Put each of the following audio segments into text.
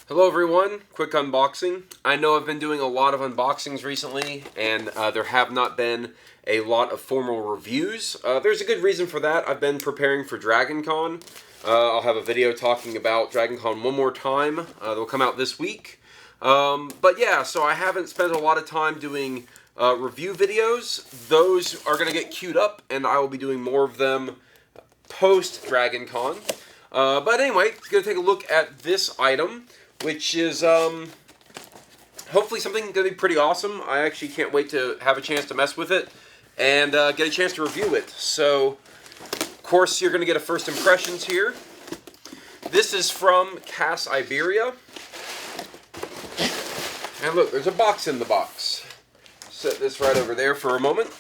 Hello everyone, quick unboxing. I know I've been doing a lot of unboxings recently, and there have not been a lot of formal reviews. There's a good reason for that. I've been preparing for Dragon Con. I'll have a video talking about Dragon Con one more time. They'll come out this week. But yeah, so I haven't spent a lot of time doing review videos. Those are going to get queued up, and I will be doing more of them post Dragon Con. But anyway, going to take a look at this item, which is hopefully something going to be pretty awesome. I actually can't wait to have a chance to mess with it and get a chance to review it. So, of course, you're going to get a first impressions here. This is from XIV. And look, there's a box in the box. Set this right over there for a moment.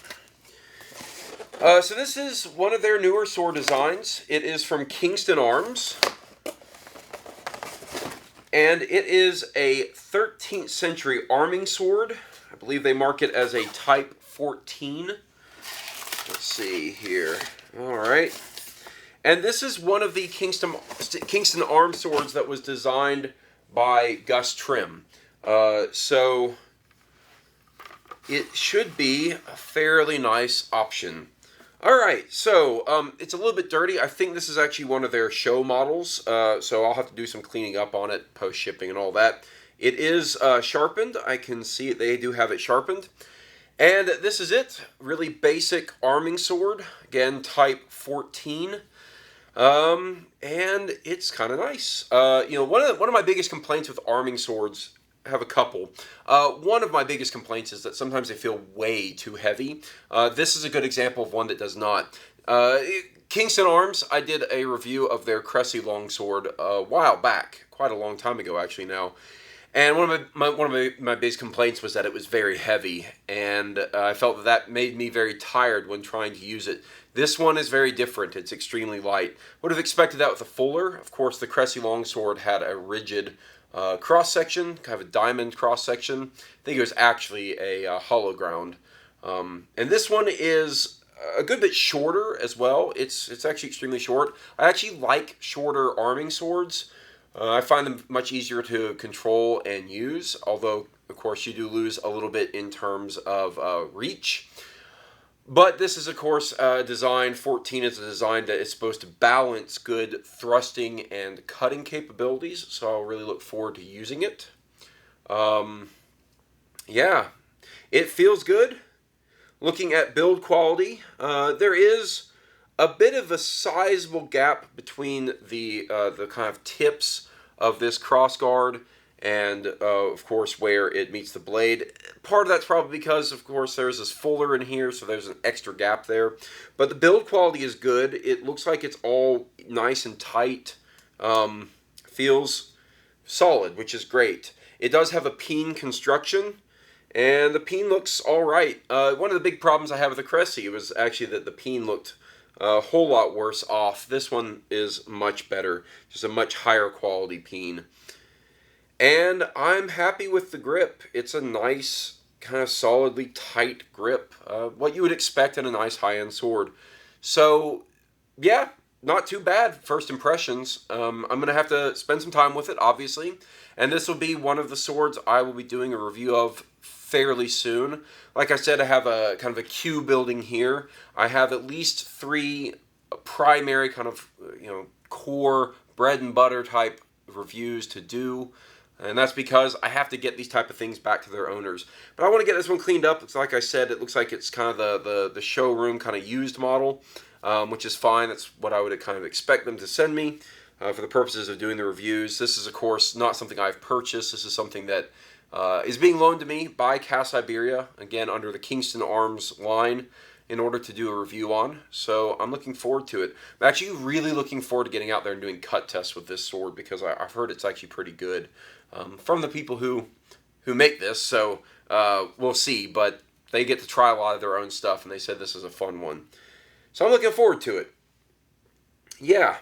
So this is one of their newer sword designs. It is from Kingston Arms. And it is a 13th century arming sword. I believe they mark it as a Type 14. Let's see here. Alright. And this is one of the Kingston Arms swords that was designed by Gus Trim. So it should be a fairly nice option. Alright, so it's a little bit dirty. I think this is actually one of their show models, so I'll have to do some cleaning up on it, post-shipping and all that. It is sharpened. I can see it. They do have it sharpened. And this is it. Really basic arming sword. Again, Type 14. And it's kind of nice. You know, one of my biggest complaints with arming swords, I have a couple. One of my biggest complaints is that sometimes they feel way too heavy. This is a good example of one that does not. Kingston Arms, I did a review of their Cressy longsword a while back, quite a long time ago actually now. And one of my biggest complaints was that it was very heavy, and I felt that made me very tired when trying to use it. This one is very different. It's extremely light. Would have expected that with a fuller. Of course, the Cressy longsword had a rigid cross-section, kind of a diamond cross-section. I think it was actually a hollow ground. And this one is a good bit shorter as well. It's actually extremely short. I actually like shorter arming swords. I find them much easier to control and use, although, of course, you do lose a little bit in terms of reach. But this is, of course, design 14 is a design that is supposed to balance good thrusting and cutting capabilities, so I'll really look forward to using it. Yeah, it feels good. Looking at build quality, there is a bit of a sizable gap between the kind of tips of this crossguard and, of course, where it meets the blade. Part of that's probably because, of course, there's this fuller in here, so there's an extra gap there. But the build quality is good. It looks like it's all nice and tight. Feels solid, which is great. It does have a peen construction, and the peen looks all right. One of the big problems I have with the Cressy was actually that the peen looked a whole lot worse off. This one is much better. Just a much higher quality peen. And I'm happy with the grip. It's a nice, kind of solidly tight grip. What you would expect in a nice high-end sword. So, yeah, not too bad. First impressions. I'm going to have to spend some time with it, obviously. And this will be one of the swords I will be doing a review of fairly soon. Like I said, I have a kind of a queue building here. I have at least 3 primary kind of, core bread and butter type reviews to do. And that's because I have to get these type of things back to their owners. But I want to get this one cleaned up. It's like I said, it looks like it's kind of the showroom kind of used model, which is fine. That's what I would kind of expect them to send me for the purposes of doing the reviews. This is, of course, not something I've purchased. This is something that is being loaned to me by XIV, again, under the Kingston Arms line, in order to do a review on. So I'm looking forward to it. I'm actually really looking forward to getting out there and doing cut tests with this sword, because I've heard it's actually pretty good from the people who make this. So we'll see, but they get to try a lot of their own stuff, and they said this is a fun one. So I'm looking forward to it. Yeah.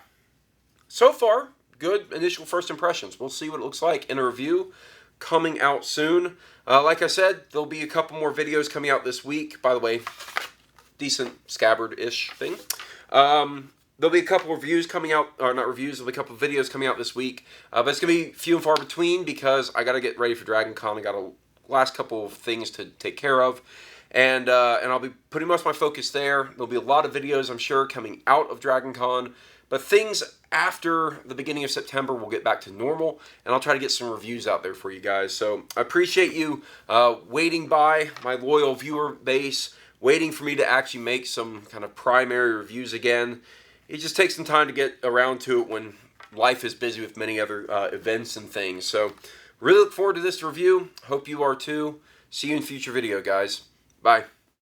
So far, good initial first impressions. We'll see what it looks like in a review coming out soon. Like I said, there'll be a couple more videos coming out this week. By the way, decent scabbard-ish thing. there'll be a couple of reviews coming out, or not reviews, there'll be a couple of videos coming out this week. But it's going to be few and far between because I got to get ready for Dragon Con. I got a last couple of things to take care of. And I'll be putting most of my focus there. There'll be a lot of videos, I'm sure, coming out of Dragon Con. But things after the beginning of September will get back to normal, and I'll try to get some reviews out there for you guys. So I appreciate you waiting by, my loyal viewer base, waiting for me to actually make some kind of primary reviews again. It just takes some time to get around to it when life is busy with many other events and things. So really look forward to this review. Hope you are too. See you in future video, guys. Bye.